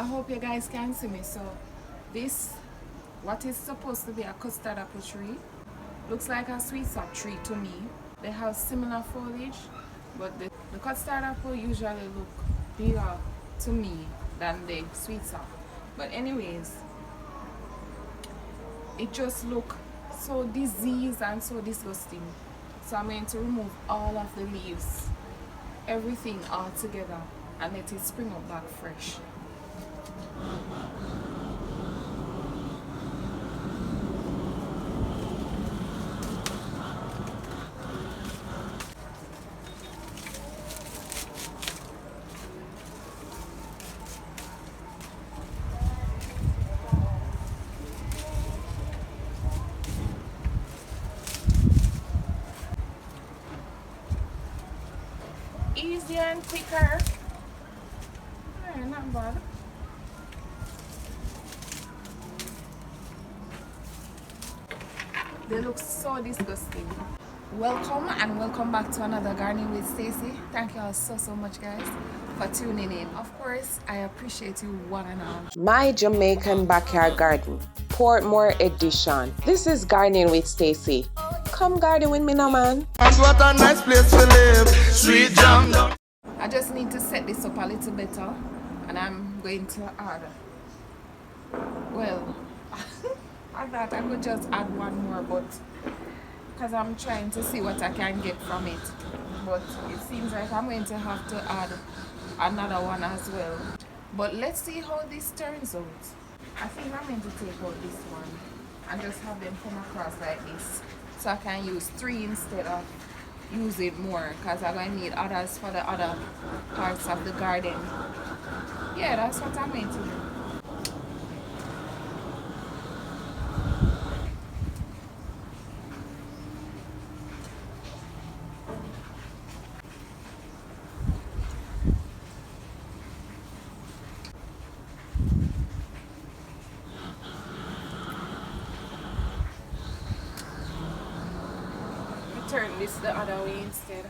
hope you guys can see me. So this, what is supposed to be a custard apple tree, looks like a sweet sap tree to me. They have similar foliage, but the custard apple usually look bigger to me than the sweet sap. But anyways, it just look so diseased and so disgusting. So I'm going to remove all of the leaves, everything all together, and let it spring up back fresh. Easier and quicker. Not bad. They look so disgusting. Welcome and welcome back to another gardening with Stacy. Thank you all so much, guys, for tuning in. Of course, I appreciate you one and all. My Jamaican Backyard Garden, Portmore edition. This is gardening with Stacy. Come garden with me now, man. And what a nice place to live. Sweet jam. I just need to set this up a little better, and I'm going to add, well, I thought I could just add one more, but because I'm trying to see what I can get from it, but it seems like I'm going to have to add another one as well. But let's see how this turns out. I think I'm going to take out this one and just have them come across like this, so I can use 3 instead of using more, because I'm going to need others for the other parts of the garden. Yeah, that's what I'm going to do. Turn this the other way instead.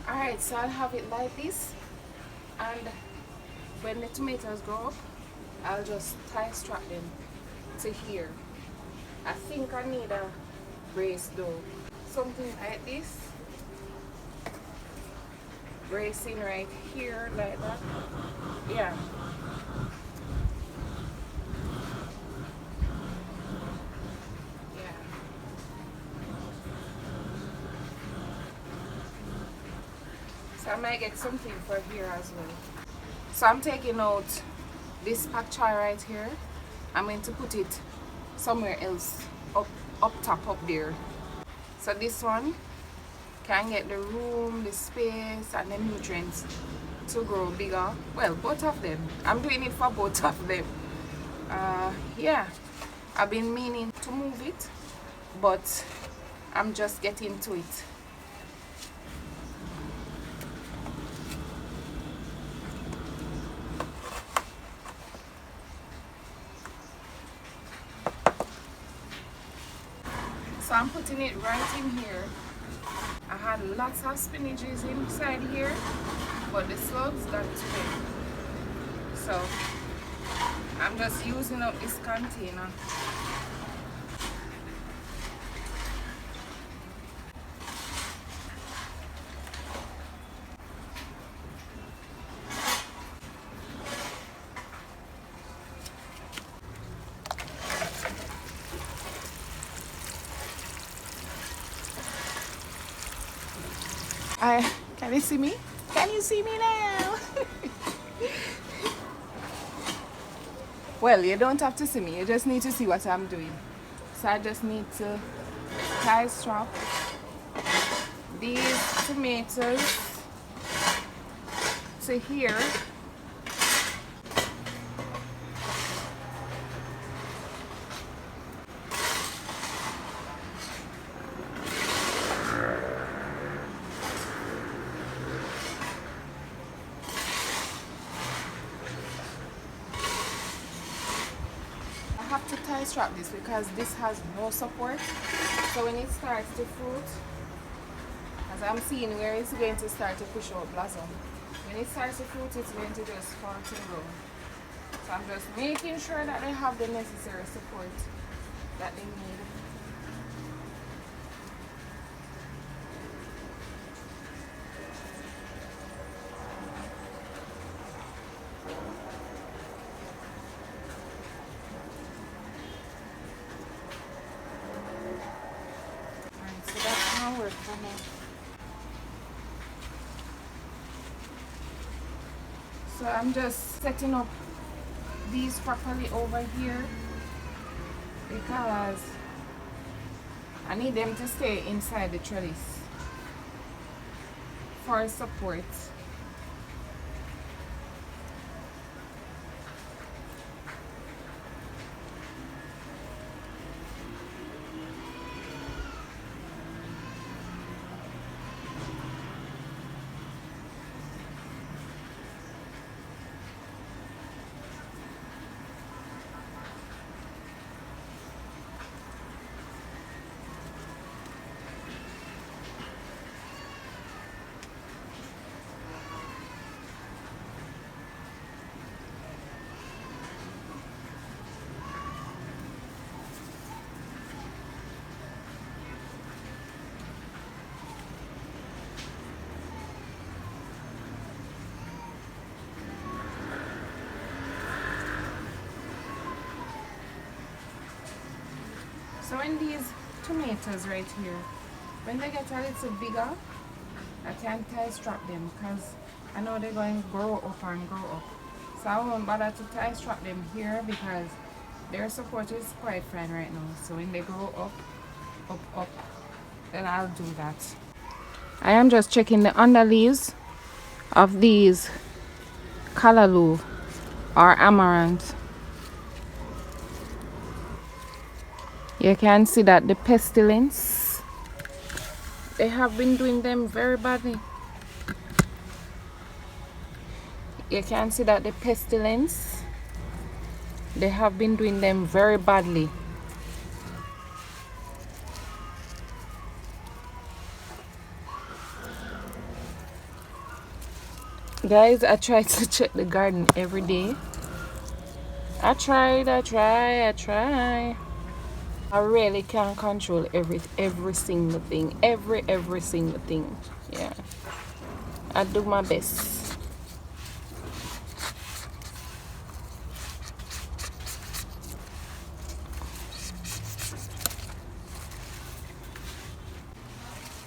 Alright, so I'll have it like this, and when the tomatoes grow up, I'll just tie strap them to here. I think I need a brace though. Something like this. Bracing right here like that. Yeah. Yeah. So I might get something for here as well. So I'm taking out this pak choi right here. I'm going to put it somewhere else, up top up there. So this one can get the room, the space, and the nutrients to grow bigger. Well, both of them. I'm doing it for both of them. Yeah, I've been meaning to move it, but I'm just getting to it. So I'm putting it right in here. I had lots of spinaches inside here, but the slugs got to them. So I'm just using up this container. Can you see me? Can you see me now? Well, you don't have to see me. You just need to see what I'm doing. So I just need to tie strap these tomatoes to here. have to tie strap this because this has no support. So when it starts to fruit, as I'm seeing where it's going to start to push out blossom, when it starts to fruit, it's going to just fall to the ground. So I'm just making sure that they have the necessary support that they need. Alright, so that's gonna work for me. So I'm just setting up these properly over here because I need them to stay inside the trellis for support. So when these tomatoes right here, when they get a little bigger, I can tie strap them because I know they're going to grow up and grow up. So I won't bother to tie strap them here because their support is quite fine right now. So when they grow up, then I'll do that. I am just checking the underleaves of these callaloo or amaranth. You can see that the pestilence, they have been doing them very badly. You can see that the pestilence, they have been doing them very badly. Guys, I try to check the garden every day. I try. I really can't control every single thing. Every single thing. Yeah. I do my best.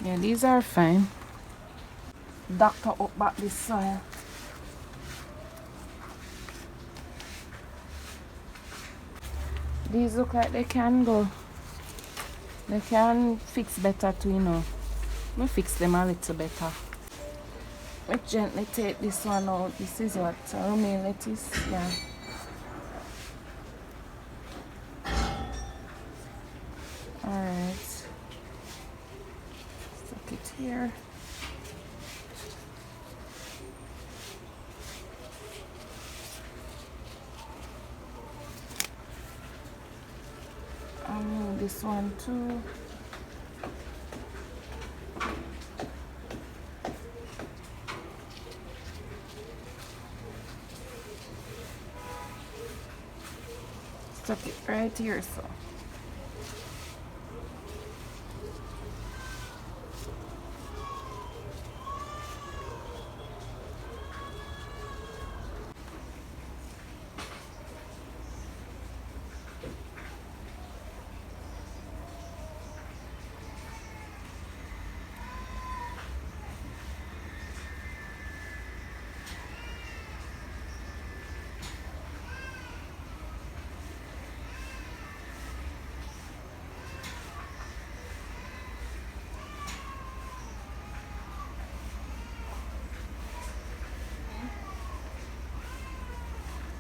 Yeah, these are fine. Doctor up back this soil. These look like they can go. They can fix better too, you know. Me fix them a little better. I gently take this one out. This is what? Romaine lettuce. Yeah. Alright. Stick it here. I'll move this one too. Stuck it right here, so.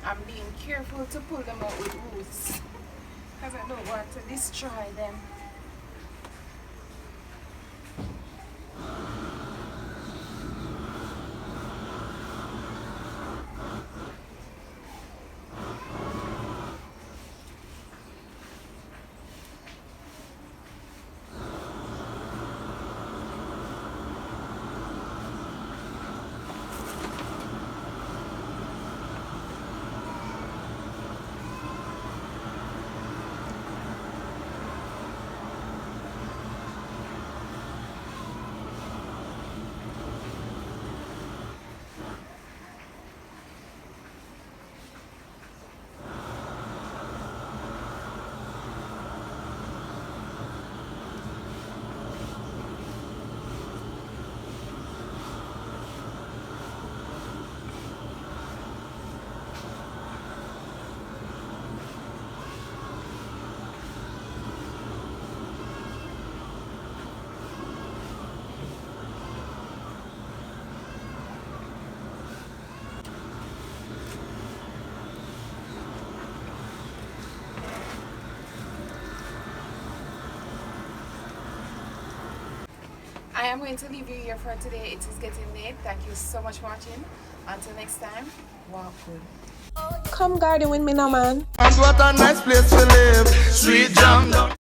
I'm being careful to pull them out with roots because I don't want to destroy them. I am going to leave you here for today. It is getting late. Thank you so much for watching. Until next time, walk good. Come garden with me now, man. And what a nice place to live. Sweet jam down.